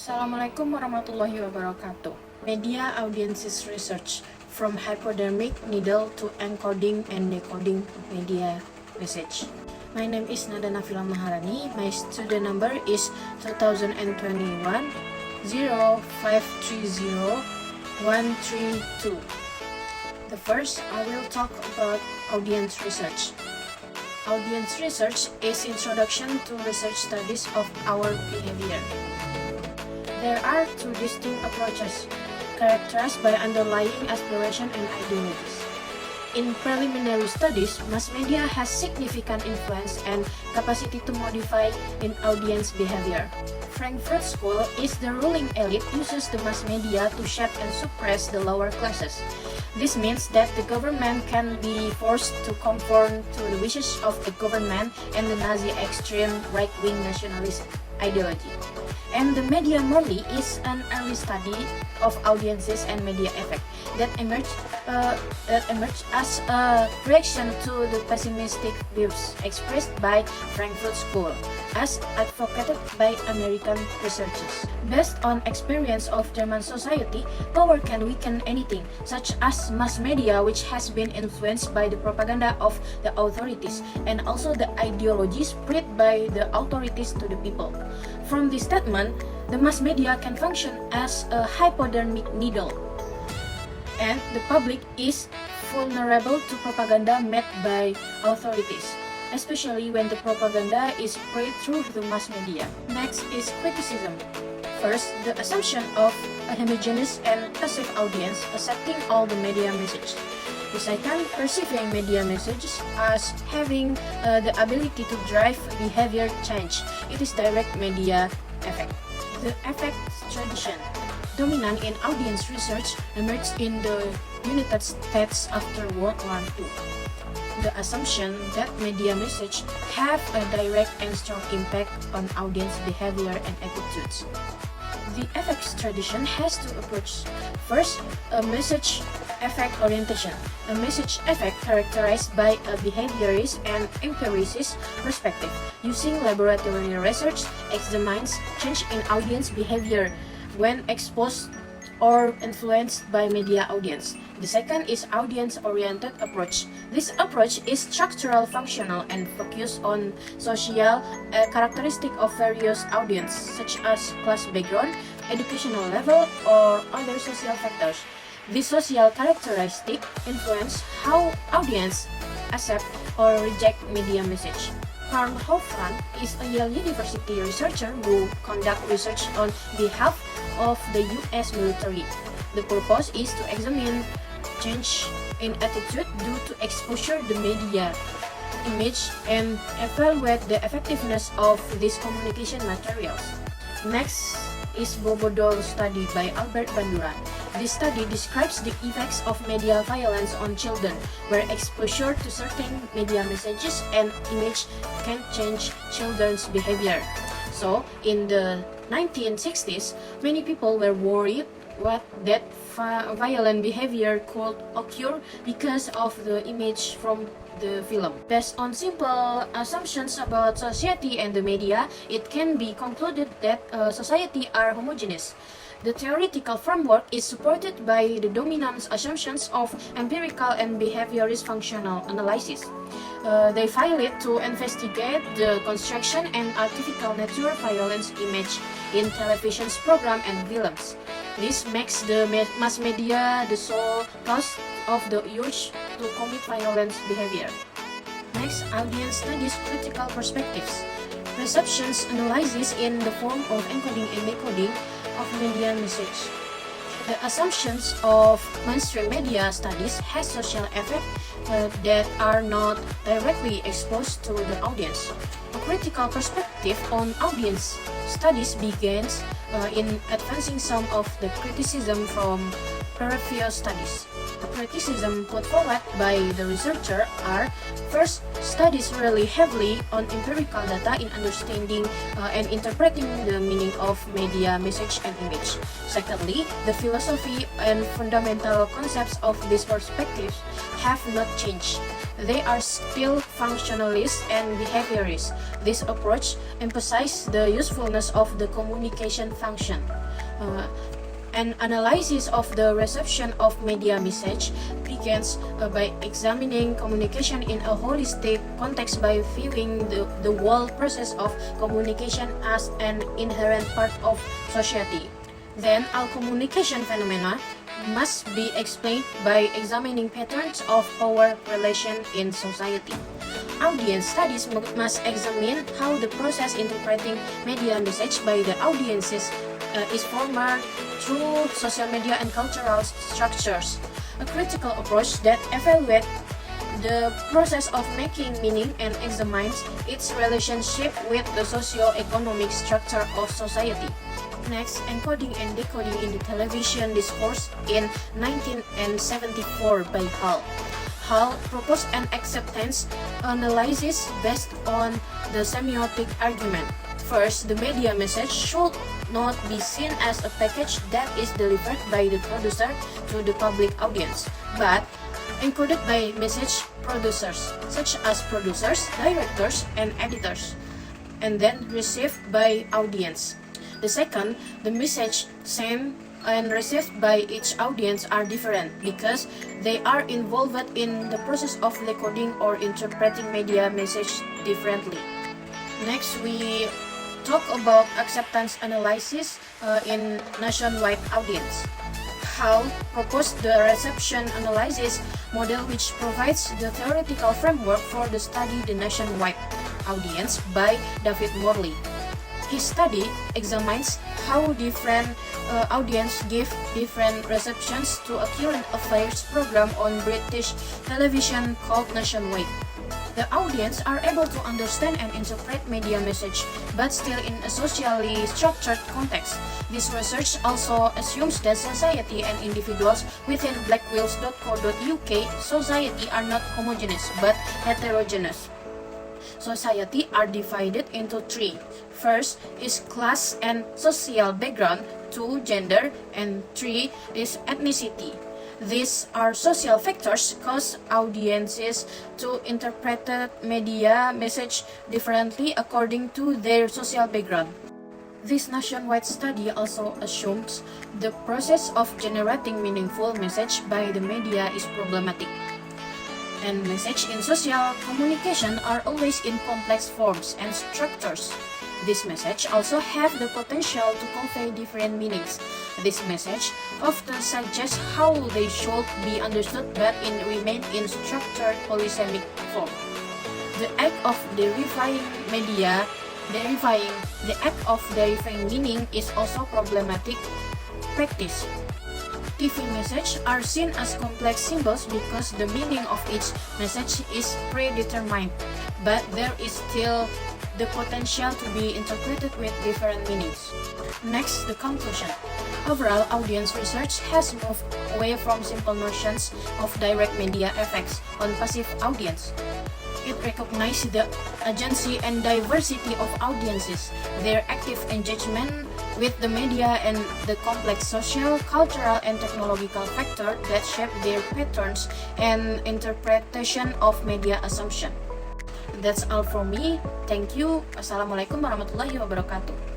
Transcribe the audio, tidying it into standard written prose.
Assalamualaikum warahmatullahi wabarakatuh. Media Audiences Research, from hypodermic needle to encoding and decoding media message. My name is Nafila Maharani. My student number is 2021 0530132. The first, I will talk about audience research. Audience research is introduction to research studies of our behavior. There are two distinct approaches, characterized by underlying aspiration and ideologies. In preliminary studies, mass media has significant influence and capacity to modify an audience behavior. Frankfurt School is the ruling elite uses the mass media to shape and suppress the lower classes. This means that the government can be forced to conform to the wishes of the government and the Nazi extreme right-wing nationalist ideology. And the media morally is an early study of audiences and media effect that emerged as a reaction to the pessimistic views expressed by Frankfurt School, as advocated by American researchers. Based on experience of German society, power can weaken anything, such as mass media, which has been influenced by the propaganda of the authorities and also the ideology spread by the authorities to the people. From this statement, the mass media can function as a hypodermic needle, and the public is vulnerable to propaganda made by authorities, especially when the propaganda is spread through the mass media. Next is criticism. First, the assumption of a homogeneous and passive audience accepting all the media messages. The second, perceiving media messages as having the ability to drive behavior change. It is direct media effect. The effect tradition, dominant in audience research, emerged in the United States after World War II. The assumption that media messages have a direct and strong impact on audience behavior and attitudes. The effects tradition has two approaches. First, a message effect orientation. A message effect characterized by a behaviorist and empiricist perspective. Using laboratory research examines change in audience behavior when exposed or influenced by media audience. The second is audience-oriented approach. This approach is structural, functional, and focused on social characteristic of various audience, such as class background, educational level, or other social factors. This social characteristic influence how audience accept or reject media message. Carl Hoffman is a Yale University researcher who conducts research on behalf of the U.S. military. The purpose is to examine change in attitude due to exposure to media image and evaluate the effectiveness of these communication materials. Next is Bobodol study by Albert Bandura. This study describes the effects of media violence on children, where exposure to certain media messages and image can change children's behavior. So, in the 1960s, many people were worried that violent behavior could occur because of the image from the film. Based on simple assumptions about society and the media, it can be concluded that society are homogeneous. The theoretical framework is supported by the dominant assumptions of empirical and behaviorist functional analysis. They violate to investigate the construction and artificial nature violence image in television program and films. This makes the mass media the sole cause of the urge to commit violent behavior. Next, audience studies critical perspectives. Perceptions analysis in the form of encoding and decoding of media message. The assumptions of mainstream media studies has social effects that are not directly exposed to the audience. A critical perspective on audience studies begins in advancing some of the criticism from previous studies. criticism put forward by the researcher are: first, studies rely heavily on empirical data in understanding and interpreting the meaning of media, message, and image. Secondly, the philosophy and fundamental concepts of these perspectives have not changed. They are still functionalist and behaviorist. This approach emphasizes the usefulness of the communication function. An analysis of the reception of media message begins by examining communication in a holistic context by viewing the whole process of communication as an inherent part of society. Then, all communication phenomena must be explained by examining patterns of power relation in society. Audience studies must examine how the process interpreting media message by the audiences is formed through social media and cultural structures. A critical approach that evaluates the process of making meaning and examines its relationship with the socio-economic structure of society. Next, encoding and decoding in the television discourse in 1974 by Hall. Hall proposed an acceptance analysis based on the semiotic argument. First, the media message should not be seen as a package that is delivered by the producer to the public audience, but encoded by message producers, such as producers, directors, and editors, and then received by audience. The second, the message sent and received by each audience are different because they are involved in the process of decoding or interpreting media message differently. Next, we talk about acceptance analysis in nationwide audience. Hall proposed the reception analysis model, which provides the theoretical framework for the study the nationwide audience by David Morley. His study examines how different audience give different receptions to a current affairs program on British television called Nationwide. The audience are able to understand and interpret media message, but still in a socially structured context. This research also assumes that society and individuals within blackwheels.co.uk society are not homogeneous but heterogeneous. Society are divided into three. First is class and social background, 2 gender, and 3 is ethnicity. These are social factors cause audiences to interpret media message differently according to their social background. This nationwide study also assumes the process of generating meaningful message by the media is problematic. And message in social communication are always in complex forms and structures. This message also have the potential to convey different meanings. This message often suggests how they should be understood but remain in structured polysemic form. The act of deriving meaning is also problematic practice. TV messages are seen as complex symbols because the meaning of each message is predetermined, but there is still the potential to be interpreted with different meanings. Next, the conclusion. Overall, audience research has moved away from simple notions of direct media effects on passive audience. It recognizes the agency and diversity of audiences, their active engagement with the media, and the complex social, cultural, and technological factors that shape their patterns and interpretation of media assumption. That's all from me. Thank you. Assalamualaikum warahmatullahi wabarakatuh.